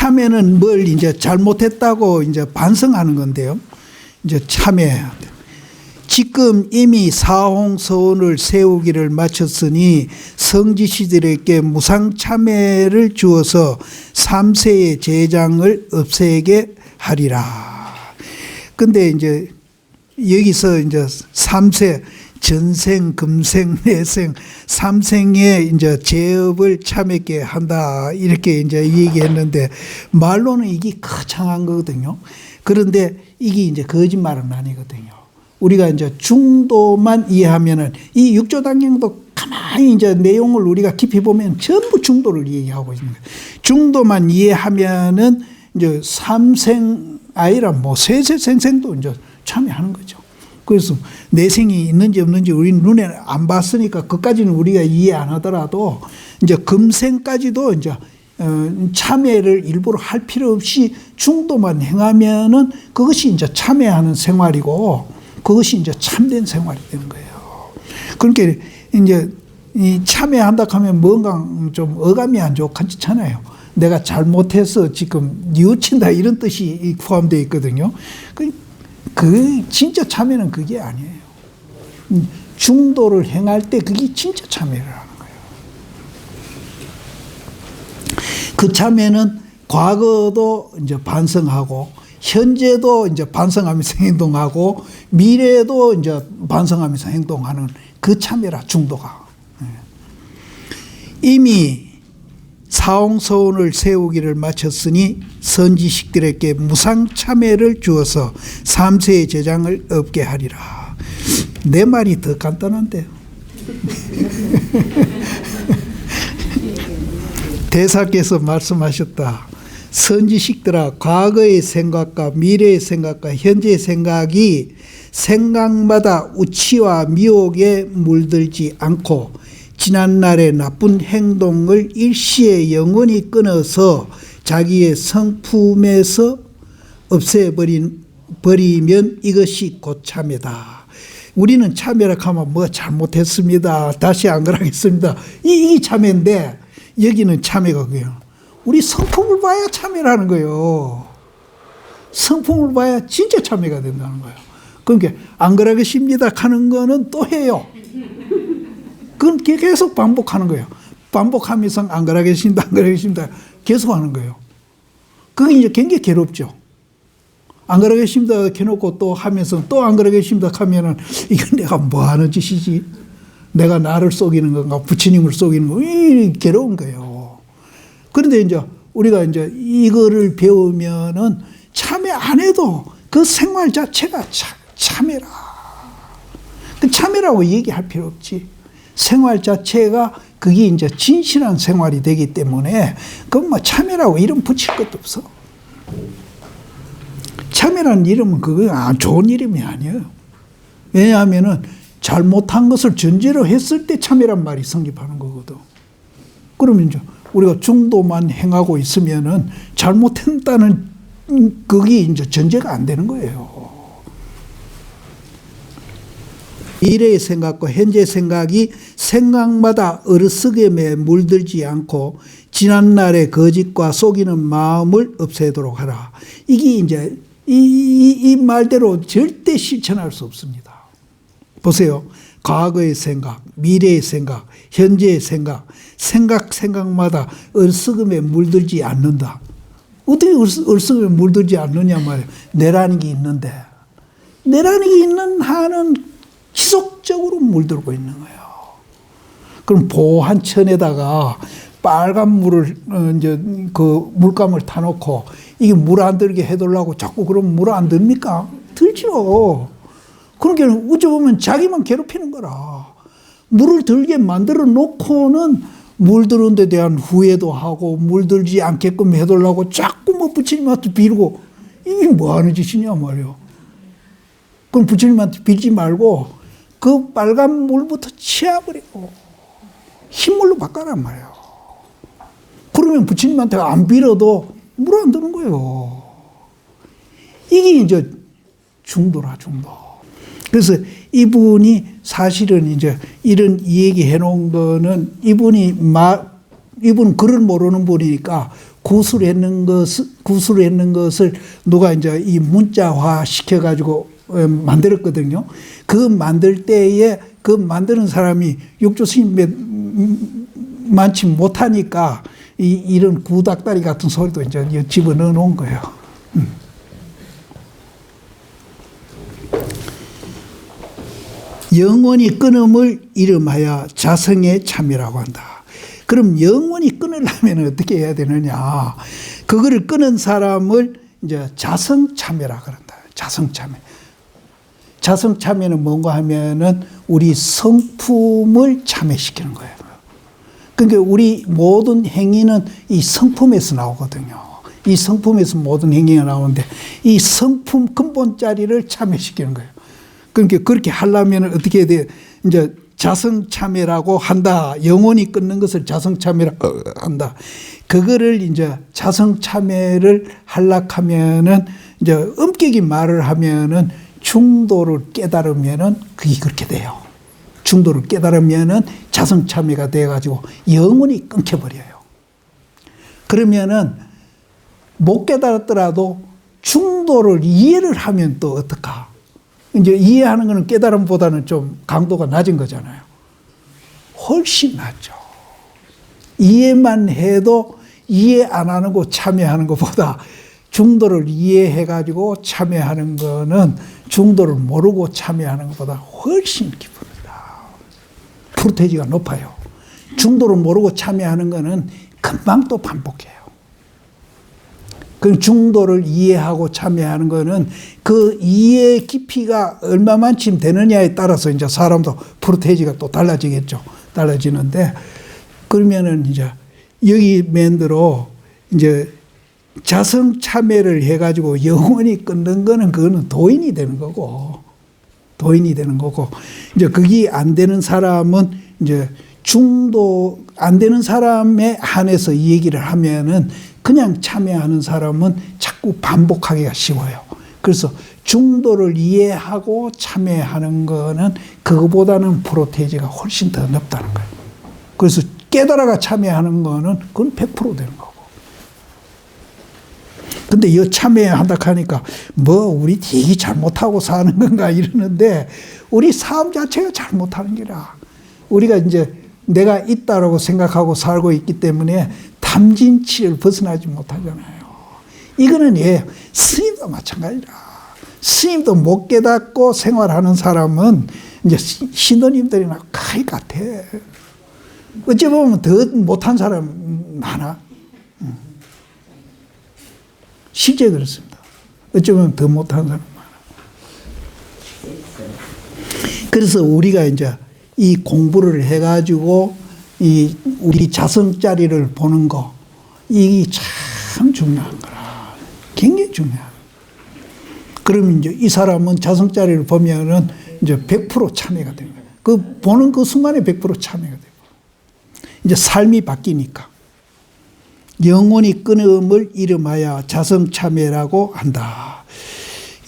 참회는 뭘 이제 잘못했다고 이제 반성하는 건데요. 이제 참회해야 돼. 지금 이미 사홍서원을 세우기를 마쳤으니 성지시들에게 무상참회를 주어서 3세의 재장을 없애게 하리라. 근데 이제 여기서 이제 3세 전생, 금생, 내생, 3생에 이제 제업을 참회케 한다. 이렇게 이제 얘기했는데 말로는 이게 거창한 거거든요. 그런데 이게 이제 거짓말은 아니거든요. 우리가 이제 중도만 이해하면은 이 6조 단경도 가만히 이제 내용을 우리가 깊이 보면 전부 중도를 얘기하고 있는 거예요. 중도만 이해하면은 이제 3생 아니라 뭐 세세 생생도 이제 참여하는 거죠. 그래서 내생이 있는지 없는지 우리 눈에 안 봤으니까 그까지는 우리가 이해 안 하더라도 이제 금생까지도 이제 참회를 일부러 할 필요 없이 중도만 행하면은 그것이 이제 참회하는 생활이고 그것이 이제 참된 생활이 되는 거예요. 그러니까 이제 이 참회한다 하면 뭔가 좀 어감이 안 좋잖아요. 내가 잘못해서 지금 뉘우친다 이런 뜻이 포함되어 있거든요. 그 진짜 참회는 그게 아니에요. 중도를 행할 때 그게 진짜 참회를 하는 거예요. 그 참회는 과거도 이제 반성하고 현재도 이제 반성하면서 행동하고 미래도 이제 반성하면서 행동하는 그 참회라 중도가. 이미 사홍서원을 세우기를 마쳤으니 선지식들에게 무상 참회를 주어서 3세의 재장을 없게 하리라. 내 말이 더 간단한데요. 대사께서 말씀하셨다. 선지식들아, 과거의 생각과 미래의 생각과 현재의 생각이 생각마다 우치와 미혹에 물들지 않고 지난날의 나쁜 행동을 일시에 영원히 끊어서 자기의 성품에서 없애버리면 이것이 곧 참회다. 우리는 참회라 하면 뭐 잘못했습니다. 다시 안 그러겠습니다. 이 참회인데 여기는 참회가 그요. 우리 성품을 봐야 참회라는 거예요. 성품을 봐야 진짜 참회가 된다는 거예요. 그러니까 안 그러겠습니다 하는 거는 또 해요. 그건 계속 반복하는 거예요. 반복하면서 안 그러겠습니다, 안 그러겠습니다 계속 하는 거예요. 그게 이제 굉장히 괴롭죠. 안 그러겠습니다 해놓고 또 하면서 또 안 그러겠습니다 하면은 이건 내가 뭐 하는 짓이지? 내가 나를 속이는 건가? 부처님을 속이는 건가? 괴로운 거예요. 그런데 이제 우리가 이제 이거를 배우면은 참회 안 해도 그 생활 자체가 참회라. 그 참회라고 얘기할 필요 없지. 생활 자체가 그게 이제 진실한 생활이 되기 때문에 그건 뭐 참회라고 이름 붙일 것도 없어. 참회라는 이름은 그거 좋은 이름이 아니에요. 왜냐하면은 잘못한 것을 전제로 했을 때 참회란 말이 성립하는 거거든. 그러면 이제 우리가 중도만 행하고 있으면은 잘못했다는 그게 이제 전제가 안 되는 거예요. 미래의 생각과 현재의 생각이 생각마다 어리석음에 물들지 않고 지난날의 거짓과 속이는 마음을 없애도록 하라. 이게 이제 이 말대로 절대 실천할 수 없습니다. 보세요. 과거의 생각, 미래의 생각, 현재의 생각, 생각마다 어리석음에 물들지 않는다. 어떻게 어리석음에 물들지 않느냐 말이에요. 내라는 게 있는데 내라는 게 있는 한은 지속적으로 물들고 있는 거예요. 그럼 보한 천에다가 빨간 물을 이제 그 물감을 타놓고 이게 물 안 들게 해달라고 자꾸 그러면 물 안 듭니까? 들죠. 그러니까 어쩌면 자기만 괴롭히는 거라. 물을 들게 만들어 놓고는 물드는 데 대한 후회도 하고 물들지 않게끔 해달라고 자꾸 뭐 부처님한테 빌고 이게 뭐 하는 짓이냐 말이에요. 그럼 부처님한테 빌지 말고 그 빨간 물부터 치워버리고 흰물로 바꿔란 말이에요. 그러면 부처님한테 안 빌어도 물 안 드는 거예요. 이게 이제 중도라, 중도. 그래서 이분이 사실은 이제 이런 얘기해 놓은 거는 이분 글을 모르는 분이니까 구술했는 것을 누가 이제 이 문자화 시켜가지고 만들었거든요. 그 만들 때에 그 만드는 사람이 육조 스님 많지 못하니까 이런 구닥다리 같은 소리도 이제 집어넣어 놓은 거예요. 영원히 끊음을 이름하여 자성의 참이라고 한다. 그럼 영원히 끊으려면 어떻게 해야 되느냐? 그거를 끊은 사람을 이제 자성참회라고 그런다. 자성참회. 자성참회는 뭔가 하면은 우리 성품을 참회시키는 거예요. 그러니까 우리 모든 행위는 이 성품에서 나오거든요. 이 성품에서 모든 행위가 나오는데 이 성품 근본자리를 참회시키는 거예요. 그러니까 그렇게 하려면 어떻게 해야 돼요? 이제 자성참회라고 한다. 영원히 끊는 것을 자성참회라고 한다. 그거를 이제 자성참회를 하려면은 이제 엄격히 말을 하면은 중도를 깨달으면은 그게 그렇게 돼요. 중도를 깨달으면은 자성참회가 돼가지고 영원히 끊겨버려요. 그러면은 못 깨달았더라도 중도를 이해를 하면 또 어떡하? 이제 이해하는 것은 깨달음보다는 좀 강도가 낮은 거잖아요. 훨씬 낫죠. 이해만 해도 이해 안 하는 거 참여하는 것보다 중도를 이해해가지고 참여하는 거는 중도를 모르고 참여하는 것보다 훨씬 기쁩니다. 프로테이지가 높아요. 중도를 모르고 참여하는 거는 금방 또 반복해요. 그 중도를 이해하고 참여하는 거는 그 이해 깊이가 얼마만큼 되느냐에 따라서 이제 사람도 프로테이지가 또 달라지겠죠. 달라지는데 그러면은 이제 여기 맨대로 이제 자성 참여를 해가지고 영원히 끊는 거는 그거는 도인이 되는 거고 이제 그게 안 되는 사람은 이제 중도 안 되는 사람에 한해서 이 얘기를 하면은 그냥 참여하는 사람은 자꾸 반복하기가 쉬워요. 그래서 중도를 이해하고 참여하는 거는 그거보다는 프로테이지가 훨씬 더 높다는 거예요. 그래서 깨달아가 참여하는 거는 그건 100% 되는 거고. 근데 이 참여한다 하니까 뭐 우리 되게 잘못하고 사는 건가 이러는데 우리 삶 자체가 잘못하는 게라. 우리가 이제 내가 있다라고 생각하고 살고 있기 때문에 탐진치를 벗어나지 못하잖아요. 이거는 스님도 마찬가지라. 스님도 못 깨닫고 생활하는 사람은 이제 신도님들이나 가히 같아. 어찌 보면 더 못한 사람 많아. 실제 그렇습니다. 어찌 보면 더 못한 사람 많아. 그래서 우리가 이제 이 공부를 해가지고 이 우리 자성자리를 보는 거, 이게 참 중요한 거라. 굉장히 중요한. 그러면 이제 이 사람은 자성자리를 보면은 이제 100% 참여가 되는 거예요. 그 보는 그 순간에 100% 참여가 되고. 이제 삶이 바뀌니까. 영원히 끊음을 이름하여 자성참회라고 한다.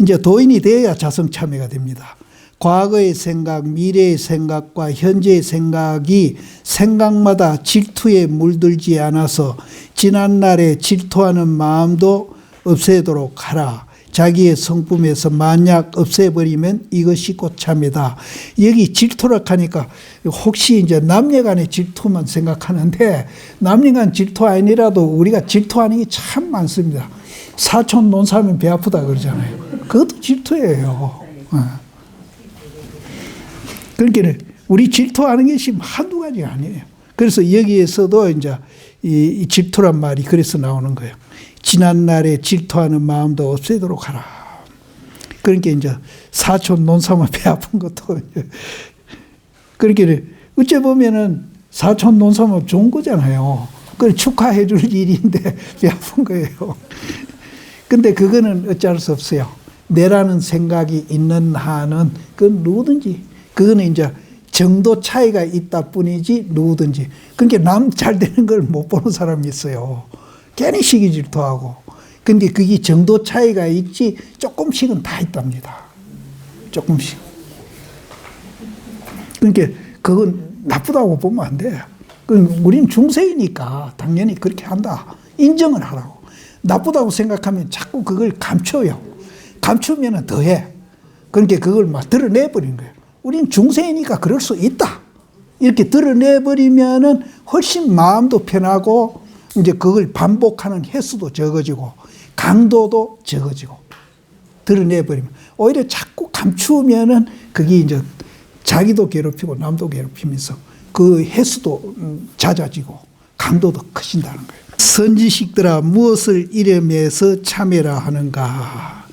이제 도인이 되어야 자성참회가 됩니다. 과거의 생각, 미래의 생각과 현재의 생각이 생각마다 질투에 물들지 않아서 지난날에 질투하는 마음도 없애도록 하라. 자기의 성품에서 만약 없애버리면 이것이 곧 참이다. 여기 질투라 하니까 혹시 이제 남녀간의 질투만 생각하는데 남녀간 질투 아니라도 우리가 질투하는 게 참 많습니다. 사촌 논 사면 배 아프다 그러잖아요. 그것도 질투예요. 그러니까 우리 질투하는 것이 한두 가지가 아니에요. 그래서 여기에서도 이제 이 질투란 말이 그래서 나오는 거예요. 지난날에 질투하는 마음도 없애도록 하라. 그러니까 이제 사촌 논사면 배 아픈 것도 그렇게 어째 보면은 사촌 논사면 좋은 거잖아요. 그걸 축하해 줄 일인데 배 아픈 거예요. 근데 그거는 어쩔 수 없어요. 내라는 생각이 있는 한은 그 누구든지 그거는 이제 정도 차이가 있다 뿐이지 누구든지. 그러니까 남 잘 되는 걸 못 보는 사람이 있어요. 괜히 시기 질투하고. 근데 그게 정도 차이가 있지 조금씩은 다 있답니다. 조금씩. 그러니까 그건 나쁘다고 보면 안 돼. 우리는 중생이니까 당연히 그렇게 한다. 인정을 하라고. 나쁘다고 생각하면 자꾸 그걸 감춰요. 감추면 더해. 그러니까 그걸 막 드러내버린 거예요. 우린 중생이니까 그럴 수 있다. 이렇게 드러내버리면은 훨씬 마음도 편하고 이제 그걸 반복하는 횟수도 적어지고 강도도 적어지고 드러내버리면 오히려 자꾸 감추면은 그게 이제 자기도 괴롭히고 남도 괴롭히면서 그 횟수도 잦아지고 강도도 커진다는 거예요. 선지식들아 무엇을 이름에서 참회라 하는가.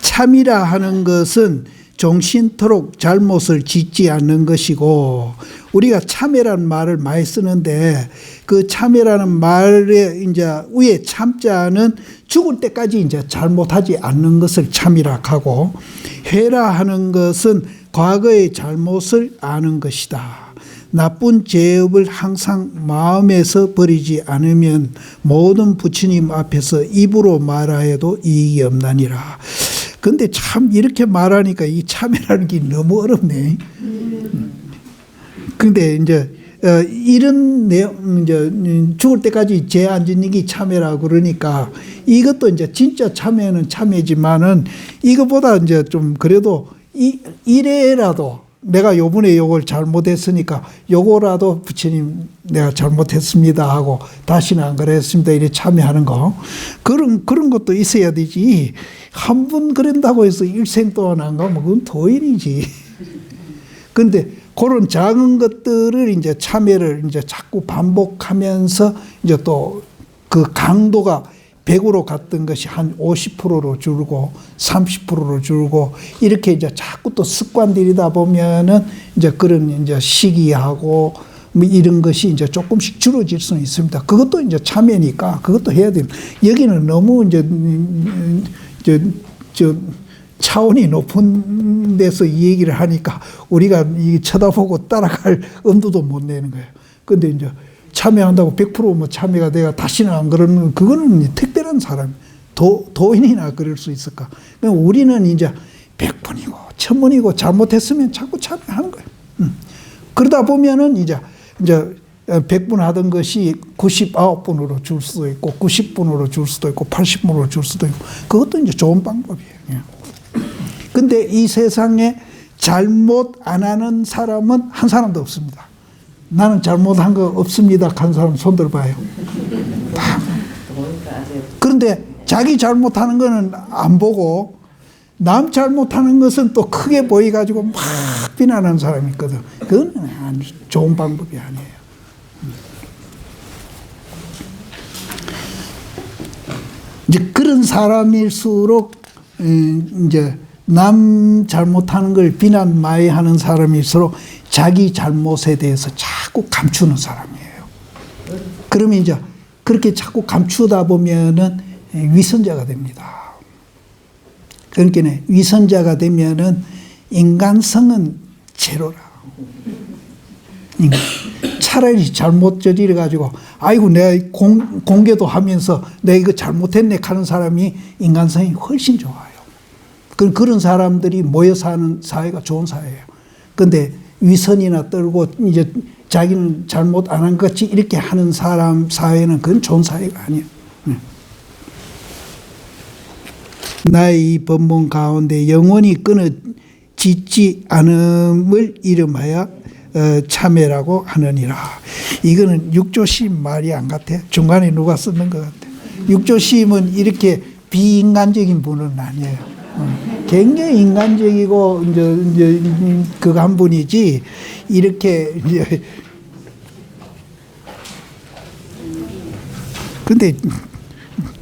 참이라 하는 것은 종신토록 잘못을 짓지 않는 것이고 우리가 참회라는 말을 많이 쓰는데 그 참회라는 말에 이제 위에 참자는 죽을 때까지 이제 잘못하지 않는 것을 참이라 하고 회라 하는 것은 과거의 잘못을 아는 것이다. 나쁜 죄업을 항상 마음에서 버리지 않으면 모든 부처님 앞에서 입으로 말하여도 이익이 없나니라. 근데 참 이렇게 말하니까 이 참회라는 게 너무 어렵네. 근데 이제 이런 내용 이제 죽을 때까지 죄 안 짓는 게 참회라 그러니까 이것도 이제 진짜 참회는 참회지만은 이거보다 이제 좀 그래도 이래라도 내가 요번에 요걸 잘못했으니까 요거라도 부처님 내가 잘못했습니다 하고 다시는 안 그랬습니다 이래 참여하는 거 그런 것도 있어야 되지. 한 번 그런다고 해서 일생 동안 안 가면 그건 도인이지. 근데 그런 작은 것들을 이제 참여를 이제 자꾸 반복하면서 이제 또 그 강도가 100으로 갔던 것이 한 50%로 줄고 30%로 줄고 이렇게 이제 자꾸 또 습관 들이다 보면은 이제 그런 이제 시기하고 뭐 이런 것이 이제 조금씩 줄어질 수는 있습니다. 그것도 이제 참여니까 그것도 해야 됩니다. 여기는 너무 이제 차원이 높은 데서 이 얘기를 하니까 우리가 이 쳐다보고 따라갈 엄두도 못 내는 거예요. 근데 이제 참여한다고 100% 참여가 내가 다시는 안 그러면 그거는 특별한 사람, 도인이나 그럴 수 있을까? 우리는 이제 100번이고 1000번이고 잘못했으면 자꾸 참여하는 거예요. 그러다 보면은 이제 100번 하던 것이 99번으로 줄 수도 있고 90번으로 줄 수도 있고 80번으로 줄 수도 있고 그것도 이제 좋은 방법이에요. 근데 이 세상에 잘못 안 하는 사람은 한 사람도 없습니다. 나는 잘못한 거 없습니다. 한 사람 손 들어봐요. 다. 그런데 자기 잘못하는 거는 안 보고 남 잘못하는 것은 또 크게 보여가지고 막 비난하는 사람이 있거든. 그건 좋은 방법이 아니에요. 이제 그런 사람일수록 이제 남 잘못하는 걸 비난 많이 하는 사람일수록 자기 잘못에 대해서 자꾸 감추는 사람이에요. 그러면 이제 그렇게 자꾸 감추다 보면은 위선자가 됩니다. 그러니까 위선자가 되면은 인간성은 제로라. 차라리 잘못 저지러 가지고 아이고 내가 공개도 하면서 내가 이거 잘못했네 하는 사람이 인간성이 훨씬 좋아요. 그런 사람들이 모여 사는 사회가 좋은 사회예요. 근데 위선이나 떨고 이제 자기는 잘못 안 한 것 같이 이렇게 하는 사람 사회는 그건 좋은 사회가 아니에요. 나의 이 법문 가운데 영원히 끊어지지 않음을 이름하여 참회라고 하느니라. 이거는 육조시임 말이 안 같아. 중간에 누가 쓰는 것 같아. 육조시임은 이렇게 비인간적인 분은 아니에요. 굉장히 인간적이고 이제 그거 한 분이지 이렇게 이제 근데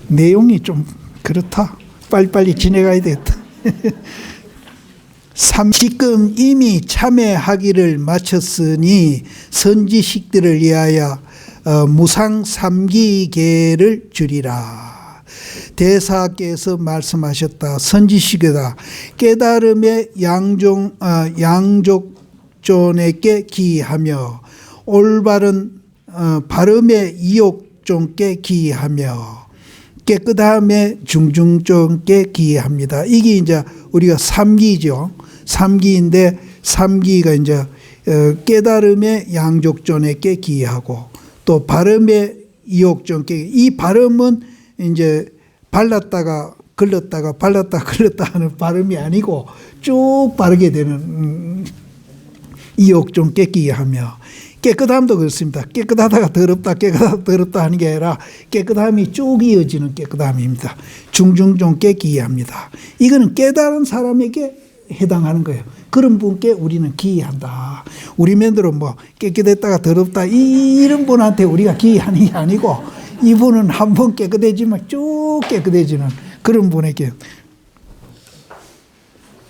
내용이 좀 그렇다. 빨리빨리 지나가야 되겠다. 지금 이미 참회하기를 마쳤으니 선지식들을 위하여 무상 삼기계를 주리라. 대사께서 말씀하셨다. 선지식이다. 깨달음의 양족존에게 기하며 올바른 발음의 이욕존께 기하며 깨끗함의 중중존께 기합니다. 이게 이제 우리가 삼기죠. 삼기인데 삼기가 이제 깨달음의 양족존에게 기하고 또 발음의 이옥종 깨기. 이 발음은 이제 발랐다가 걸렀다가 발랐다가 걸렀다 하는 발음이 아니고 쭉 바르게 되는 이옥종 깨끼기 하며, 깨끗함도 그렇습니다. 깨끗하다가 더럽다, 깨끗하다 더럽다 하는 게 아니라 깨끗함이 쭉 이어지는 깨끗함입니다. 중중종 깨끼기 합니다. 이거는 깨달은 사람에게 해당하는 거예요. 그런 분께 우리는 기이한다. 우리 면대로 뭐 깨끗했다가 더럽다 이런 분한테 우리가 기이하는 게 아니고, 이분은 한 번 깨끗해지면 쭉 깨끗해지는 그런 분에게.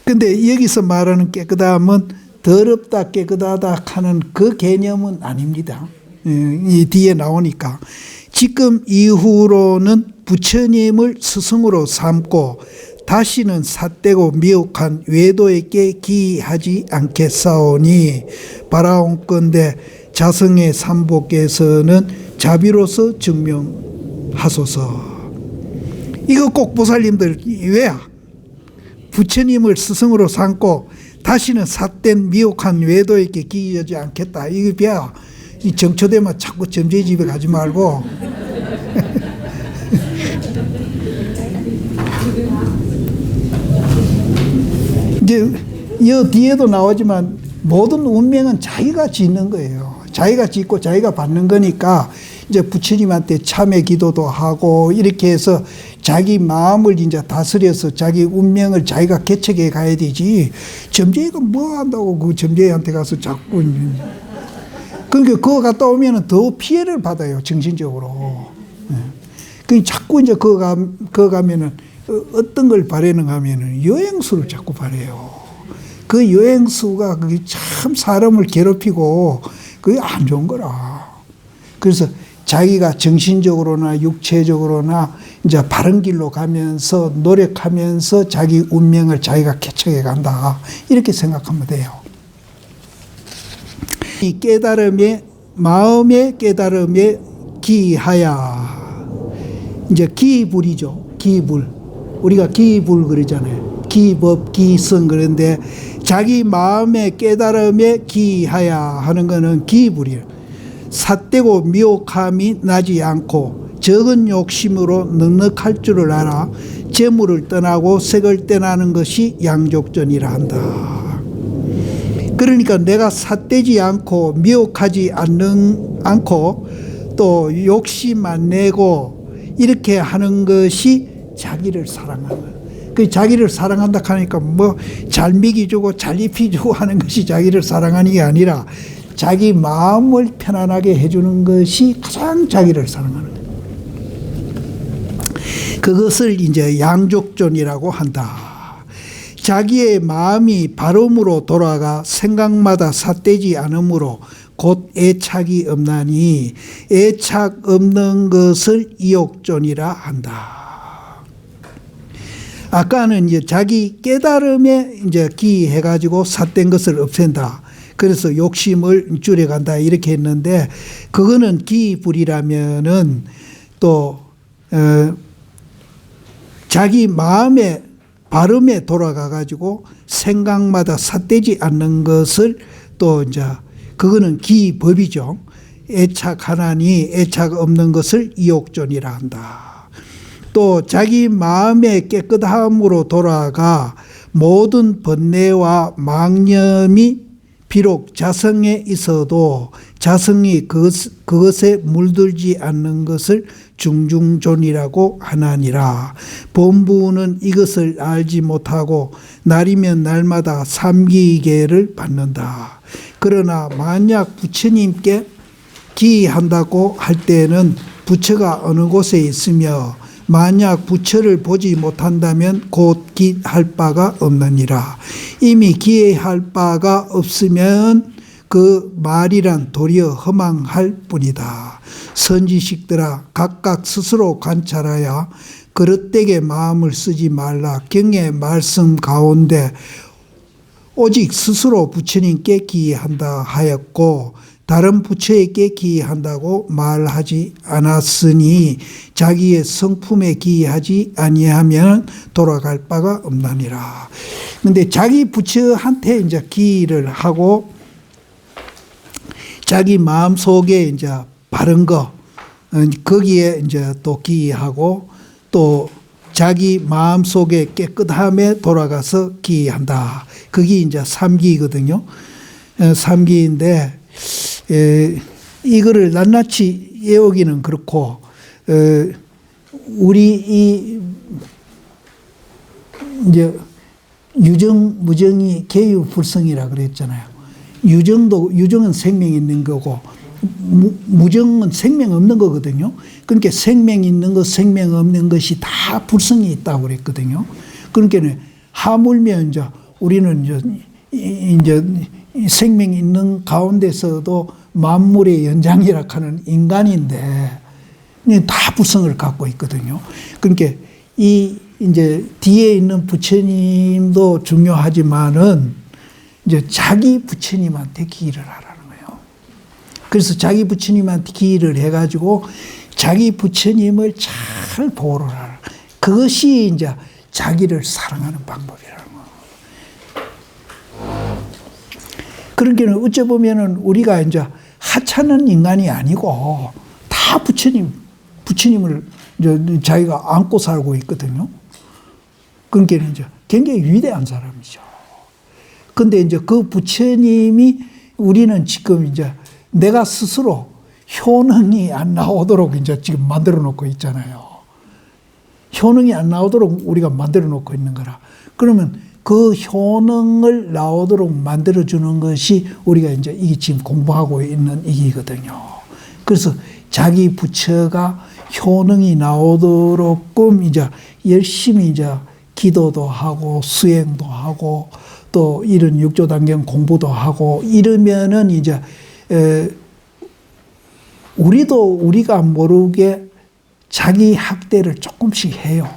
근데 여기서 말하는 깨끗함은 더럽다 깨끗하다 하는 그 개념은 아닙니다. 이 뒤에 나오니까. 지금 이후로는 부처님을 스승으로 삼고 다시는 삿되고 미혹한 외도에게 기하지 않겠사오니 바라온건대 자성의 삼보께서는 자비로서 증명하소서. 이거 꼭 보살님들 왜야? 부처님을 스승으로 삼고 다시는 삿된 미혹한 외도에게 기하지 않겠다. 이거 배야. 이 정초되면 자꾸 점쟁이 집에 가지 말고 이제 이 뒤에도 나오지만 모든 운명은 자기가 짓는 거예요. 자기가 짓고 자기가 받는 거니까 이제 부처님한테 참회 기도도 하고 이렇게 해서 자기 마음을 이제 다스려서 자기 운명을 자기가 개척해 가야 되지. 점쟁이가 뭐 한다고 그 점쟁이한테 가서 자꾸. 그러니까 그거 갔다 오면 더 피해를 받아요, 정신적으로. 그 자꾸 이제 그거 가면은 어떤 걸 바라는가 하면은 여행수를 자꾸 바래요. 그 여행수가 그게 참 사람을 괴롭히고 그게 안 좋은 거라. 그래서 자기가 정신적으로나 육체적으로나 이제 바른 길로 가면서 노력하면서 자기 운명을 자기가 개척해 간다. 이렇게 생각하면 돼요. 이 깨달음에, 마음의 깨달음에 기하야. 이제 기불이죠. 기불. 우리가 기불 그러잖아요. 기법, 기성 그런데 자기 마음의 깨달음에 기하야 하는 거는 기불이에요. 삿되고 미혹함이 나지 않고 적은 욕심으로 넉넉할 줄을 알아 재물을 떠나고 색을 떠나는 것이 양족전이라 한다. 그러니까 내가 삿되지 않고 미혹하지 않고 또 욕심 안 내고 이렇게 하는 것이 자기를 사랑하는 거예요. 그 자기를 사랑한다 하니까 뭐 잘 먹이주고 잘 입히주고 하는 것이 자기를 사랑하는 게 아니라 자기 마음을 편안하게 해주는 것이 가장 자기를 사랑하는 거예요. 그것을 이제 양족존이라고 한다. 자기의 마음이 바름으로 돌아가 생각마다 삿되지 않으므로 곧 애착이 없나니 애착 없는 것을 이옥존이라 한다. 아까는 이제 자기 깨달음에 이제 기해가지고 삿된 것을 없앤다. 그래서 욕심을 줄여간다. 이렇게 했는데, 그거는 기불이라면은 또, 자기 마음의 발음에 돌아가가지고 생각마다 삿되지 않는 것을 또 이제, 그거는 기법이죠. 애착하나니 애착 없는 것을 이옥존이라 한다. 또 자기 마음의 깨끗함으로 돌아가 모든 번뇌와 망념이 비록 자성에 있어도 자성이 그것에 물들지 않는 것을 중중존이라고 하나니라. 본부는 이것을 알지 못하고 날이면 날마다 삼기계를 받는다. 그러나 만약 부처님께 기한다고 할 때는 부처가 어느 곳에 있으며 만약 부처를 보지 못한다면 곧 기할 바가 없느니라. 이미 기할 바가 없으면 그 말이란 도리어 허망할 뿐이다. 선지식들아, 각각 스스로 관찰하여 그릇되게 마음을 쓰지 말라. 경의 말씀 가운데 오직 스스로 부처님께 기한다 하였고 다른 부처에게 기한다고 말하지 않았으니 자기의 성품에 기하지 아니하면 돌아갈 바가 없나니라. 근데 자기 부처한테 이제 기를 하고 자기 마음 속에 이제 바른 거, 거기에 이제 또 기이하고 또 자기 마음속의 깨끗함에 돌아가서 기이한다. 그게 이제 삼기이거든요. 삼기인데 이거를 낱낱이 외우기는 그렇고 우리 이 이제 유정 무정이 계유불성이라 그랬잖아요. 유정은 생명이 있는 거고 무정은 생명 없는 거거든요. 그러니까 생명 있는 것, 생명 없는 것이 다 불성이 있다고 그랬거든요. 그러니까 하물며 이제 우리는 이제 생명 있는 가운데서도 만물의 연장이라 하는 인간인데 다 불성을 갖고 있거든요. 그러니까 이 이제 뒤에 있는 부처님도 중요하지만은 이제 자기 부처님한테 기일을 하라는 거예요. 그래서 자기 부처님한테 기일을 해가지고 자기 부처님을 잘 보호를 하라. 그것이 이제 자기를 사랑하는 방법이라는 거예요. 그러니까 어찌 보면은 우리가 이제 하찮은 인간이 아니고 다 부처님을 이제 자기가 안고 살고 있거든요. 그러니까 이제 굉장히 위대한 사람이죠. 근데 이제 그 부처님이 우리는 지금 이제 내가 스스로 효능이 안 나오도록 이제 지금 만들어 놓고 있잖아요. 효능이 안 나오도록 우리가 만들어 놓고 있는 거라. 그러면 그 효능을 나오도록 만들어 주는 것이 우리가 이제 이게 지금 공부하고 있는 이기거든요. 그래서 자기 부처가 효능이 나오도록끔 이제 열심히 이제 기도도 하고 수행도 하고 또 이런 육조단경 공부도 하고 이러면은 이제 우리도 우리가 모르게 자기 학대를 조금씩 해요.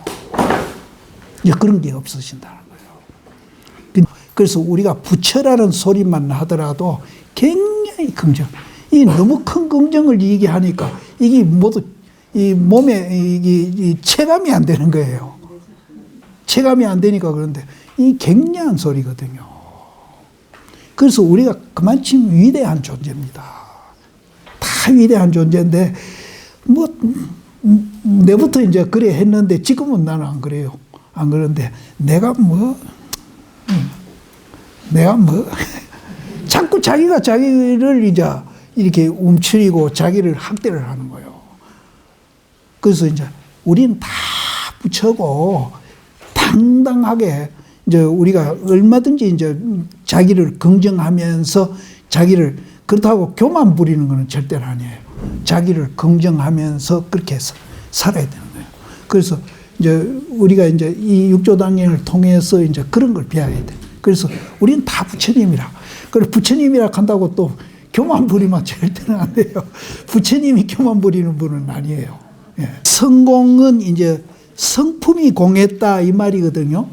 이제 그런 게 없어진다는 거예요. 그래서 우리가 부처라는 소리만 하더라도 굉장히 긍정. 이 너무 큰 긍정을 얘기하니까 이게 모두 이 몸에 이게 체감이 안 되는 거예요. 체감이 안 되니까 그런데 이 굉장한 소리거든요. 그래서 우리가 그만큼 위대한 존재입니다. 다 위대한 존재인데 뭐 내부터 이제 그래 했는데 지금은 나는 안 그래요. 안 그런데 내가 뭐 자꾸 자기가 자기를 이제 이렇게 움츠리고 자기를 학대를 하는 거예요. 그래서 이제 우리는 다 부처고 당당하게 이제 우리가 얼마든지 이제 자기를 긍정하면서 자기를 그렇다고 교만 부리는 것은 절대로 아니에요. 자기를 긍정하면서 그렇게 해서 살아야 되는 거예요. 그래서 이제 우리가 이제 이 육조단경을 통해서 이제 그런 걸 배워야 돼. 그래서 우리는 다 부처님이라. 그리고 부처님이라 한다고 또 교만 부리면 절대는 안 돼요. 부처님이 교만 부리는 분은 아니에요. 예. 성공은 이제 성품이 공했다 이 말이거든요.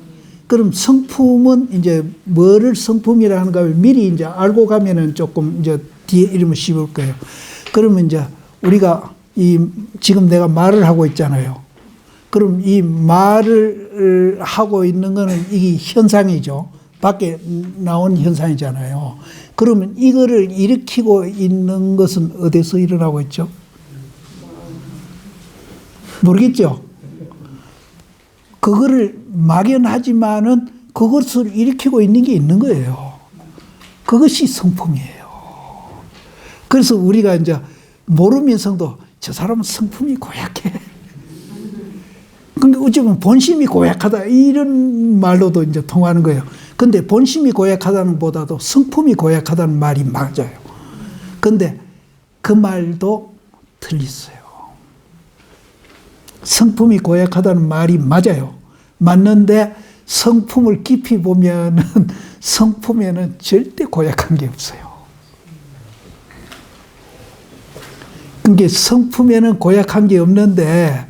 그럼 성품은 이제 뭐를 성품이라 하는가 미리 이제 알고 가면은 조금 이제 뒤에 이름을 씹을 거예요. 그러면 이제 우리가 지금 내가 말을 하고 있잖아요. 그럼 이 말을 하고 있는 거는 이게 현상이죠. 밖에 나온 현상이잖아요. 그러면 이거를 일으키고 있는 것은 어디서 일어나고 있죠? 모르겠죠? 그거를 막연하지만은 그것을 일으키고 있는 게 있는 거예요. 그것이 성품이에요. 그래서 우리가 이제 모르면서도 저 사람은 성품이 고약해. 근데 어쩌면 본심이 고약하다 이런 말로도 이제 통하는 거예요. 근데 본심이 고약하다는 보다도 성품이 고약하다는 말이 맞아요. 근데 그 말도 틀렸어요. 성품이 고약하다는 말이 맞아요. 맞는데 성품을 깊이 보면은 성품에는 절대 고약한 게 없어요. 그러니까 성품에는 고약한 게 없는데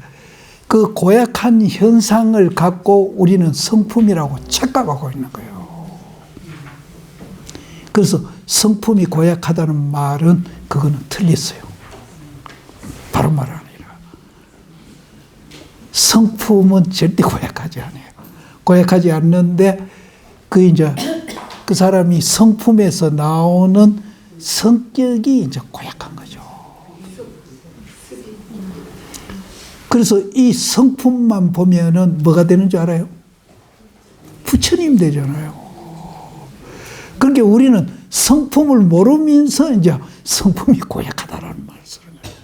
그 고약한 현상을 갖고 우리는 성품이라고 착각하고 있는 거예요. 그래서 성품이 고약하다는 말은 그거는 틀렸어요. 바로 말 아니라. 성품은 절대 고약하지 않아요. 고약하지 않는데 그 사람이 성품에서 나오는 성격이 이제 고약한 거죠. 그래서 이 성품만 보면은 뭐가 되는 줄 알아요? 부처님 되잖아요. 그러니까 우리는 성품을 모르면서 이제 성품이 고약하다라는 말을 쓰는 거예요.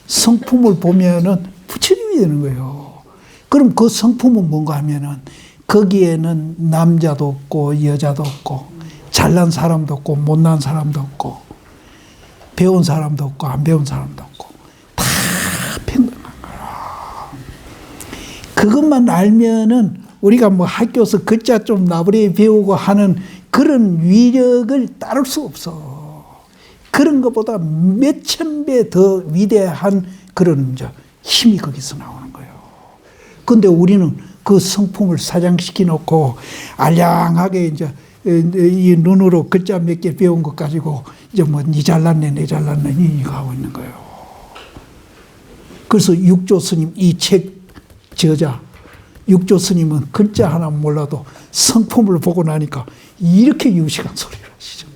성품을 보면은 부처님이 되는 거예요. 그럼 그 성품은 뭔가 하면은 거기에는 남자도 없고 여자도 없고 잘난 사람도 없고 못난 사람도 없고 배운 사람도 없고 안 배운 사람도 없고 다 평등한 거야. 그것만 알면은 우리가 뭐 학교에서 글자 좀 나부리 배우고 하는 그런 위력을 따를 수 없어. 그런 것보다 몇천 배 더 위대한 그런 힘이 거기서 나오는 거예요. 근데 우리는 그 성품을 사장시켜 놓고 알량하게 이제 이 눈으로 글자 몇 개 배운 것 가지고 이제 뭐 니 잘났네 내 잘났네 이거 하고 있는 거예요. 그래서 육조 스님 이 책 저자 육조 스님은 글자 하나 몰라도 성품을 보고 나니까 이렇게 유식한 소리를 하시죠.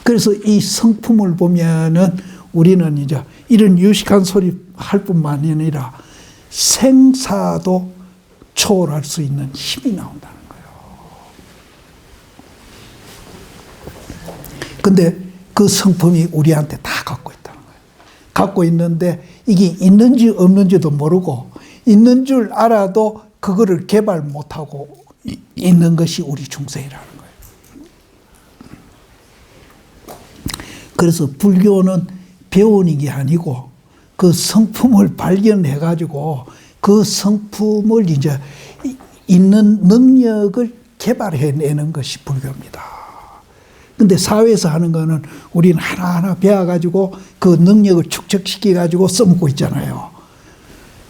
그래서 이 성품을 보면은 우리는 이제 이런 유식한 소리 할 뿐만 아니라 생사도 초월할 수 있는 힘이 나온다는 거예요. 근데 그 성품이 우리한테 다 갖고 있다는 거예요. 갖고 있는데 이게 있는지 없는지도 모르고 있는 줄 알아도 그거를 개발 못하고 있는 것이 우리 중생이라는 거예요. 그래서 불교는 배우는 게 아니고 그 성품을 발견해가지고 그 성품을 이제 있는 능력을 개발해내는 것이 불교입니다. 근데 사회에서 하는 거는 우리는 하나하나 배워가지고 그 능력을 축적시켜가지고 써먹고 있잖아요.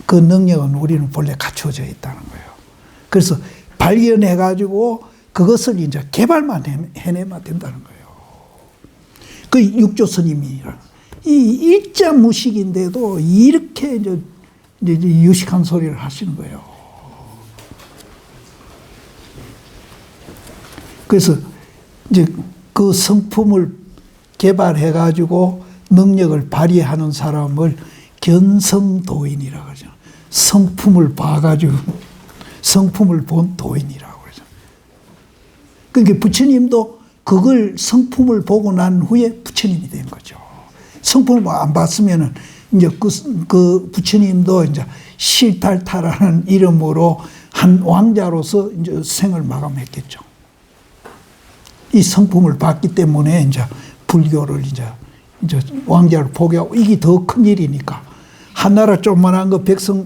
그 능력은 우리는 본래 갖춰져 있다는 거예요. 그래서 발견해가지고 그것을 이제 개발만 해내면 된다는 거예요. 그 육조 스님이 이 일자 무식인데도 이렇게 이제 유식한 소리를 하시는 거예요. 그래서 이제 그 성품을 개발해가지고 능력을 발휘하는 사람을 견성도인이라고 그러죠. 성품을 봐가지고 성품을 본 도인이라고 그러죠. 그러니까 부처님도 그걸 성품을 보고 난 후에 부처님이 된 거죠. 성품을 안 봤으면은 이제 그 부처님도 이제 실탈타라는 이름으로 한 왕자로서 이제 생을 마감했겠죠. 이 성품을 봤기 때문에 이제 불교를 이제 왕자를 포기하고 이게 더 큰 일이니까 한나라 조그만한 거 백성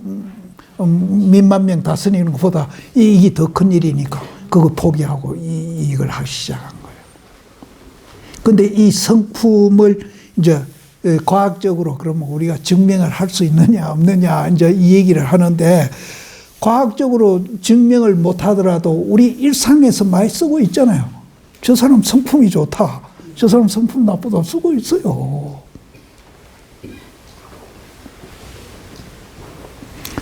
몇만 명 다스리는 것보다 이게 더 큰 일이니까 그거 포기하고 이걸 하기 시작한 거예요. 근데 이 성품을 이제 과학적으로 그러면 우리가 증명을 할 수 있느냐 없느냐 이제 이 얘기를 하는데 과학적으로 증명을 못 하더라도 우리 일상에서 많이 쓰고 있잖아요. 저 사람 성품이 좋다. 저 사람 성품 나쁘다 쓰고 있어요.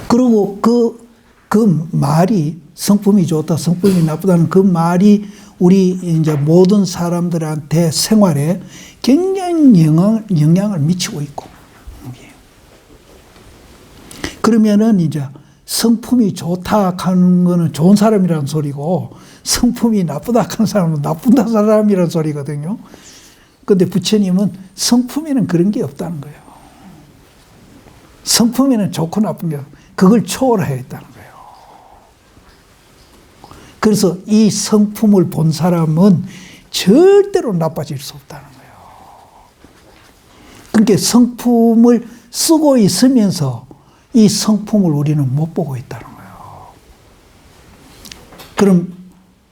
그리고 그 말이 성품이 좋다, 성품이 나쁘다는 그 말이 우리 이제 모든 사람들한테 생활에 굉장히 영향을 미치고 있고. 그러면은 이제 성품이 좋다 하는 거는 좋은 사람이라는 소리고 성품이 나쁘다 하는 사람은 나쁜 사람이라는 소리거든요. 그런데 부처님은 성품에는 그런 게 없다는 거예요. 성품에는 좋고 나쁜 게 그걸 초월하였다는 거예요. 그래서 이 성품을 본 사람은 절대로 나빠질 수 없다는 거예요. 그러니까 성품을 쓰고 있으면서 이 성품을 우리는 못 보고 있다는 거예요.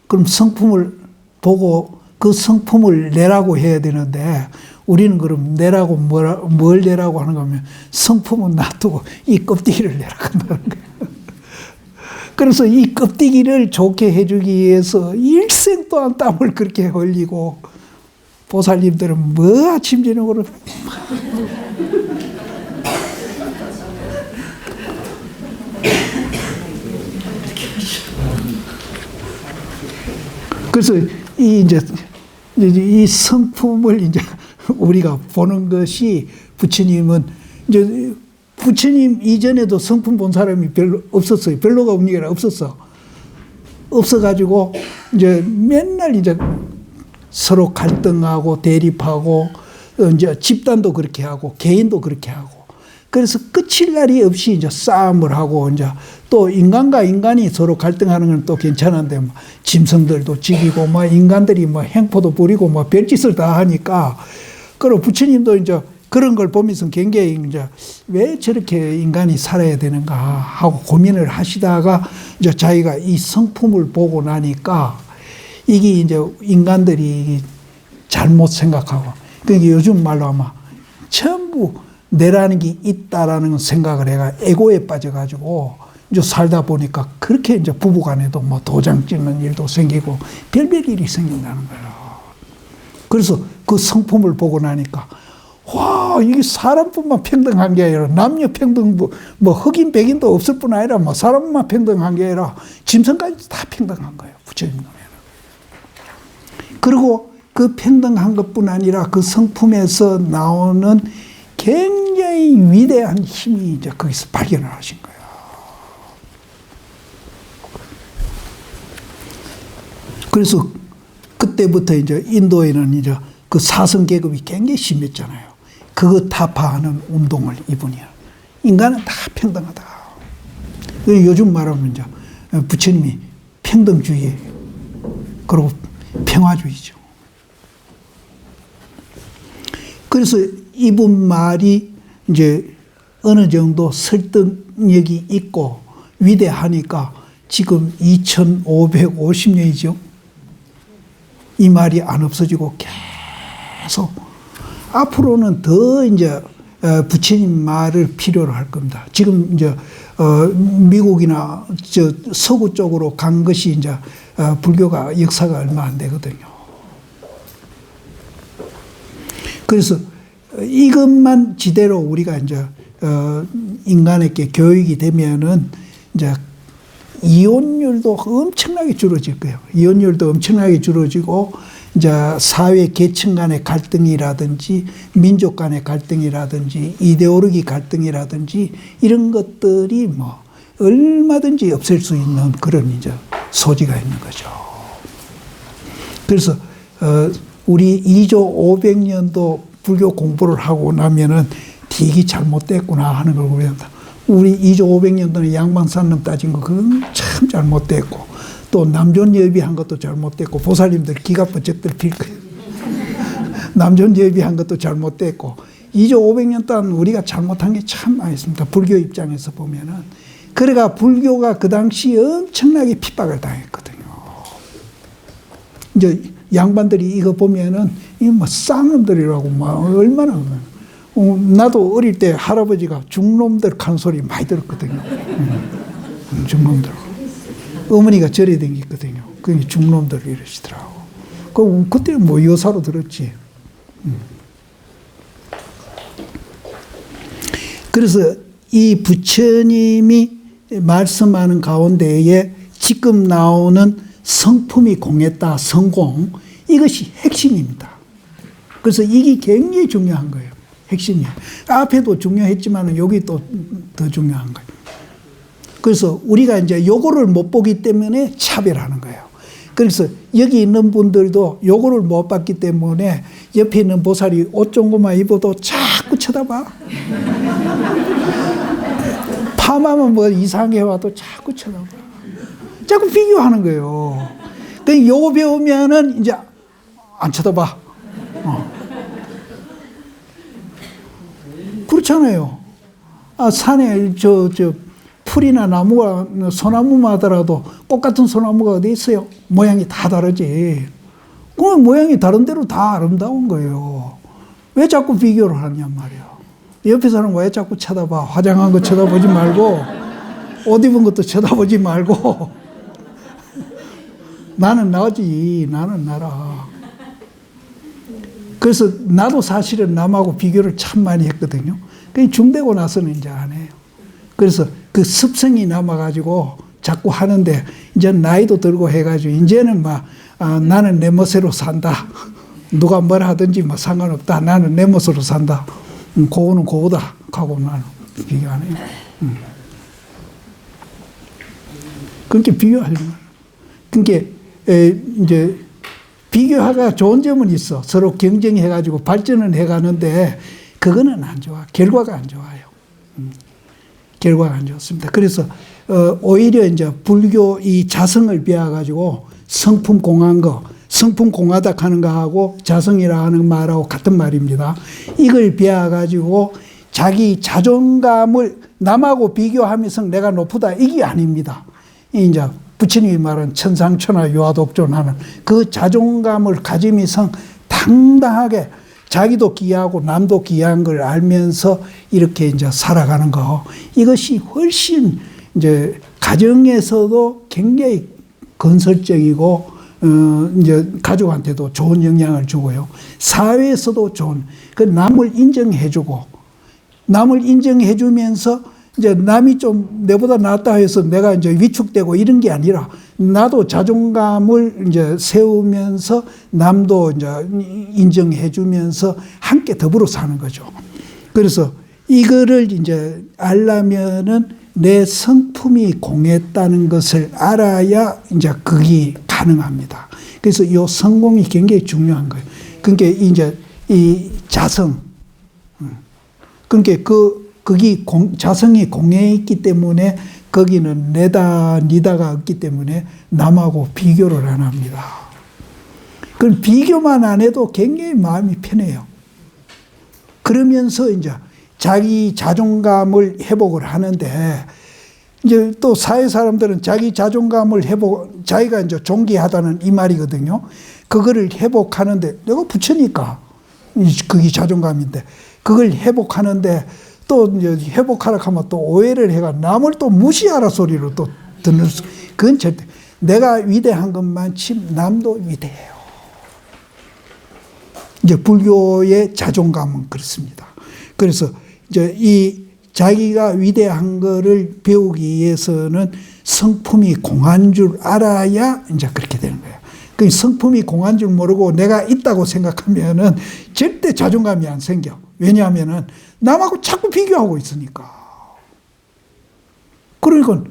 그럼 성품을 보고 그 성품을 내라고 해야 되는데 우리는 그럼 내라고 뭘 내라고 하는 거면 성품은 놔두고 이 껍데기를 내라고 한다는 거예요. 그래서 이 껍데기를 좋게 해주기 위해서 일생 동안 땀을 그렇게 흘리고 보살님들은 뭐 아침 저녁으로 그래서 이 이제 이제 이 성품을 이제 우리가 보는 것이 부처님은 이제 부처님 이전에도 성품 본 사람이 별로 없었어요. 별로가 없는 게 아니라 없었어. 없어가지고 이제 맨날 이제 서로 갈등하고 대립하고 이제 집단도 그렇게 하고 개인도 그렇게 하고 그래서 끝일 날이 없이 이제 싸움을 하고 이제 또 인간과 인간이 서로 갈등하는 건 또 괜찮은데 뭐 짐승들도 죽이고 뭐 인간들이 뭐 행포도 부리고 뭐 별짓을 다 하니까 그리고 부처님도 이제 그런 걸 보면서 굉장히 이제 왜 저렇게 인간이 살아야 되는가 하고 고민을 하시다가 이제 자기가 이 성품을 보고 나니까 이게 이제 인간들이 잘못 생각하고 그러니까 요즘 말로 아마 전부 내라는 게 있다라는 생각을 해가 에고에 빠져가지고 이제 살다 보니까 그렇게 이제 부부간에도 뭐 도장 찍는 일도 생기고 별별 일이 생긴다는 거예요. 그래서 그 성품을 보고 나니까 와, 이게 사람뿐만 평등한 게 아니라 남녀 평등, 뭐 흑인, 백인도 없을 뿐 아니라 뭐 사람만 평등한 게 아니라 짐승까지 다 평등한 거예요. 부처님 눈에는. 그리고 그 평등한 것뿐 아니라 그 성품에서 나오는 굉장히 위대한 힘이 이제 거기서 발견을 하신 거예요. 그래서 그때부터 이제 인도에는 이제 그 사성 계급이 굉장히 심했잖아요. 그거 타파하는 운동을 이분이. 인간은 다 평등하다. 요즘 말하면 이제 부처님이 평등주의, 그리고 평화주의죠. 그래서 이분 말이 이제 어느 정도 설득력이 있고 위대하니까 지금 2550년이죠. 이 말이 안 없어지고 계속 앞으로는 더 이제 부처님 말을 필요로 할 겁니다. 지금 이제 미국이나 저 서구 쪽으로 간 것이 이제 불교가 역사가 얼마 안 되거든요. 그래서 이것만 지대로 우리가 이제 인간에게 교육이 되면은 이제 이혼율도 엄청나게 줄어질 거예요. 이혼율도 엄청나게 줄어지고 이제 사회 계층 간의 갈등이라든지 민족 간의 갈등이라든지 이데올로기 갈등이라든지 이런 것들이 뭐 얼마든지 없앨 수 있는 그런 이제 소지가 있는 거죠. 그래서 우리 2조 500년도 불교 공부를 하고 나면은 되게 잘못됐구나 하는 걸 보입니다. 우리 2조 500년도는 양방산론 따진 거 그건 참 잘못됐고 또 남존여비한 것도 잘못됐고 보살님들 기가 번쩍들 필 거예요. 남존여비한 것도 잘못됐고 2조 500년 동안 우리가 잘못한 게 참 많이 있습니다. 불교 입장에서 보면은. 그래가 불교가 그 당시 엄청나게 핍박을 당했거든요. 이제 양반들이 이거 보면은 이 뭐 쌍놈들이라고 막 얼마나 나도 어릴 때 할아버지가 중놈들 간 소리 많이 들었거든요. 중놈들. 어머니가 절에 댕겼거든요. 그게 중놈들 이러시더라고. 그때 뭐 여사로 들었지. 그래서 이 부처님이 말씀하는 가운데에 지금 나오는 성품이 공했다, 성공, 이것이 핵심입니다. 그래서 이게 굉장히 중요한 거예요. 핵심이에요. 앞에도 중요했지만 여기 또 더 중요한 거예요. 그래서 우리가 이제 요거를 못 보기 때문에 차별하는 거예요. 그래서 여기 있는 분들도 요거를 못 봤기 때문에 옆에 있는 보살이 옷 좋은 것만 입어도 자꾸 쳐다봐. 파마만 뭐 이상하게 와도 자꾸 쳐다봐. 자꾸 비교하는 거예요. 그러니까 요거 배우면은 이제 안 쳐다봐. 그렇잖아요. 산에 풀이나 나무가 소나무만 하더라도 꽃 같은 소나무가 어디 있어요? 모양이 다 다르지. 그 모양이 다른 대로 다 아름다운 거예요. 왜 자꾸 비교를 하냐 말이야. 옆에 사람 왜 자꾸 쳐다봐? 화장한 거 쳐다보지 말고 옷 입은 것도 쳐다보지 말고 나는 나지. 나는 나라. 그래서 나도 사실은 남하고 비교를 참 많이 했거든요. 중되고 나서는 이제 안 해요. 그래서 그 습성이 남아가지고 자꾸 하는데 이제 나이도 들고 해가지고 이제는 막 나는 내 멋대로 산다. 누가 뭘 하든지 뭐 상관없다. 나는 내 멋으로 산다. 고우는 고우다. 하고 나는 비교 안 해요. 그렇게 비교하는 거예요. 그러니까 이제 비교하가 좋은 점은 있어. 서로 경쟁해가지고 발전을 해가는데 그거는 안 좋아. 결과가 안 좋아요. 결과가 안 좋습니다. 그래서 오히려 이제 불교 이 자성을 배워가지고 성품 공한 거, 성품 공하다 하는 거하고 자성이라 하는 말하고 같은 말입니다. 이걸 배워가지고 자기 자존감을 남하고 비교하면서 내가 높다 이게 아닙니다. 이제 부처님이 말한 천상천하 유아독존하는 그 자존감을 가지면서 당당하게 자기도 귀하고 남도 귀한 걸 알면서 이렇게 이제 살아가는 거. 이것이 훨씬 이제 가정에서도 굉장히 건설적이고, 이제 가족한테도 좋은 영향을 주고요. 사회에서도 좋은, 그 남을 인정해주고, 남을 인정해주면서 이제 남이 좀 내보다 낫다 해서 내가 이제 위축되고 이런 게 아니라 나도 자존감을 이제 세우면서 남도 이제 인정해주면서 함께 더불어 사는 거죠. 그래서 이거를 이제 알려면은 내 성품이 공했다는 것을 알아야 이제 그게 가능합니다. 그래서 이 성공이 굉장히 중요한 거예요. 그러니까 이제 이 자성, 그러니까 거기 자성이 공해 있기 때문에 거기는 내다 니다가 없기 때문에 남하고 비교를 안 합니다. 그럼 비교만 안 해도 굉장히 마음이 편해요. 그러면서 이제 자기 자존감을 회복을 하는데 이제 또 사회 사람들은 자기 자존감을 자기가 이제 존귀하다는 이 말이거든요. 그거를 회복하는데 내가 부처니까 그게 자존감인데 그걸 회복하는데 또 이제 회복하라 하면 또 오해를 해가 남을 또 무시하라 소리로 또 듣는 그건 절대 내가 위대한 것만치 남도 위대해요. 이제 불교의 자존감은 그렇습니다. 그래서 이제 이 자기가 위대한 거를 배우기 위해서는 성품이 공한 줄 알아야 이제 그렇게 되는 거예요. 그 성품이 공한 줄 모르고 내가 있다고 생각하면은 절대 자존감이 안 생겨. 왜냐하면은 남하고 자꾸 비교하고 있으니까. 그러니까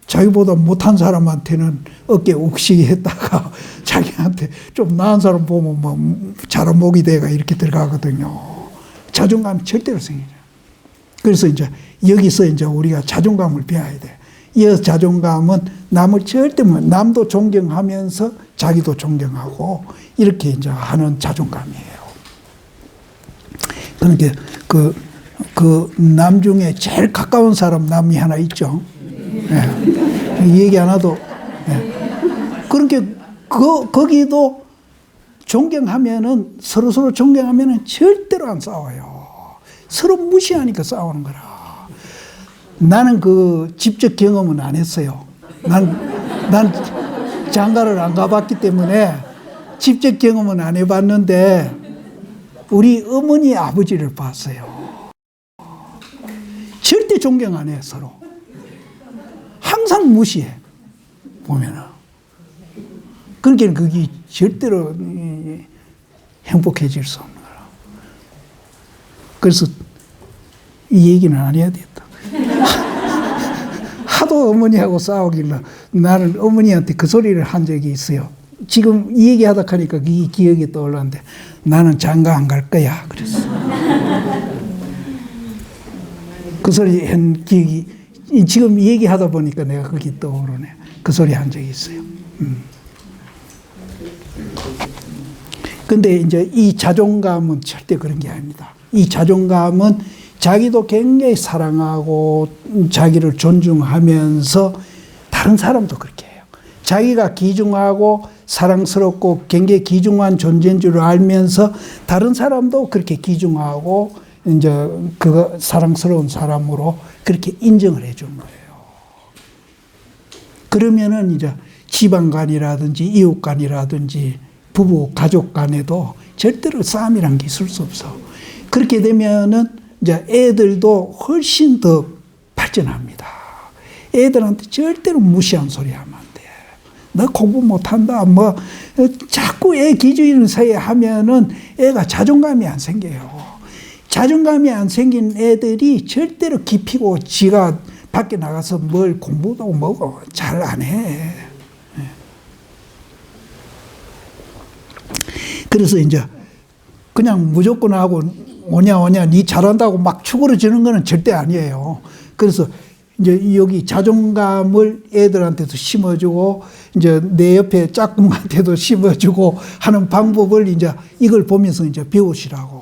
자기보다 못한 사람한테는 어깨 욱시게 했다가 자기한테 좀 나은 사람 보면 뭐 자라 목이 돼가 이렇게 들어가거든요. 자존감이 절대로 생기죠. 그래서 이제 여기서 이제 우리가 자존감을 배워야 돼. 이 자존감은 남을 절대 남도 존경하면서 자기도 존경하고 이렇게 이제 하는 자존감이에요. 그러니까 그 남 중에 제일 가까운 사람 남이 하나 있죠. 네. 얘기 안 해도. 네. 그러니까 거기도 존경하면은 서로 존경하면은 절대로 안 싸워요. 서로 무시하니까 싸우는 거라. 나는 그 직접 경험은 안 했어요. 난 장가를 안 가봤기 때문에 직접 경험은 안 해봤는데 우리 어머니 아버지를 봤어요. 절대 존경 안 해 서로. 항상 무시해 보면은. 그러니까 그게 절대로 행복해질 수 없는 거라. 그래서 이 얘기는 안 해야 되겠다. 하도 어머니하고 싸우길래 나는 어머니한테 그 소리를 한 적이 있어요. 지금 이 얘기하다 하니까 그게 기억이 떠올랐는데 나는 장가 안 갈 거야 그랬어. 그 소리 한 기억이 지금 얘기하다 보니까 내가 그게 떠오르네. 그 소리 한 적이 있어요. 근데 이제 이 자존감은 절대 그런 게 아닙니다. 이 자존감은 자기도 굉장히 사랑하고 자기를 존중하면서 다른 사람도 그렇게 해요. 자기가 귀중하고 사랑스럽고 굉장히 귀중한 존재인 줄 알면서 다른 사람도 그렇게 귀중하고 이제 그 사랑스러운 사람으로 그렇게 인정을 해주는 거예요. 그러면은 이제 집안 간이라든지 이웃 간이라든지 부부 가족 간에도 절대로 싸움이란 게 있을 수 없어. 그렇게 되면은 이제 애들도 훨씬 더 발전합니다. 애들한테 절대로 무시한 소리 하면 안 돼. 너 공부 못한다. 뭐 자꾸 애 기준을 서야 하면은 애가 자존감이 안 생겨요. 자존감이 안 생긴 애들이 절대로 기피고 지가 밖에 나가서 뭘 공부도 뭐고 잘 안 해. 그래서 이제 그냥 무조건 하고 오냐 니 잘한다고 막 축으로지는 거는 절대 아니에요. 그래서 이제 여기 자존감을 애들한테도 심어주고 이제 내 옆에 짝꿍한테도 심어주고 하는 방법을 이제 이걸 보면서 이제 배우시라고.